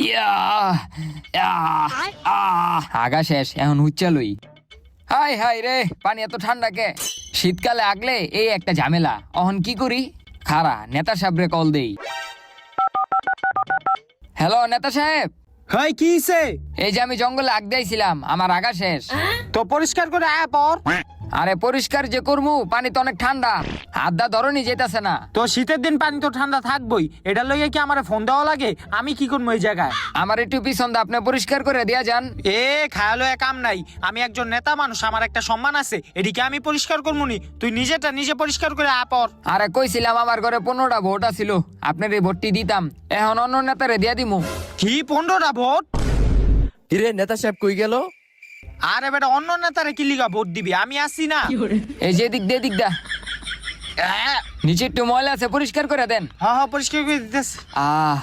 ইয়া আগা শেষ, এখন হুচ্চালই। High high রে, পানি এত ঠান্ডা কে? শীতকালে আগলে এই একটা ঝামেলা। অহন কি করি? খারা নেতা সাহেবরে কল দেই। হ্যালো নেতা সাহেব, হাই কি হইছে? এই যে আমি জঙ্গলে আগ দিয়েছিলাম, আমার আগা শেষ। তো পরিষ্কার করে আয় পর। আরে পরিষ্কার যে করমু, পানি তো অনেক ঠান্ডা, হাত দা ধরনি যেতেছে না। তো শীতের দিন পানি তো ঠান্ডা থাকবই, এটা লইয়া কি আমারে ফোন দেওয়া লাগে? আমি কি করবো এই জায়গায়? আমার একটু পিছন দা, আপনি পরিষ্কার করে দিয়া যান। খায়ালো কাম নাই, আমি একজন নেতা মানুষ, আমার একটা সম্মান আছে, এদিকে আমি পরিষ্কার করবো নি? তুই নিজেটা নিজে পরিষ্কার করে আয় পর। আরে কইছিলাম আমার ঘরে 15টা ভোট আছিল, আপনার এই ভোটটি দিতাম, এখন অন্য নেতারে দিয়া দিমু। কি 15টা ভোট? কিরে নেতা সাহেব কই গেল? আরে বেটা, অন্য নেতারে কি লিগা ভোট দিবি? আমি আসি না। এই যে দিক দা নিচে একটু ময়লা আছে, পরিষ্কার করে দেন। হ্যাঁ পরিষ্কার করে দিতেছে। আহ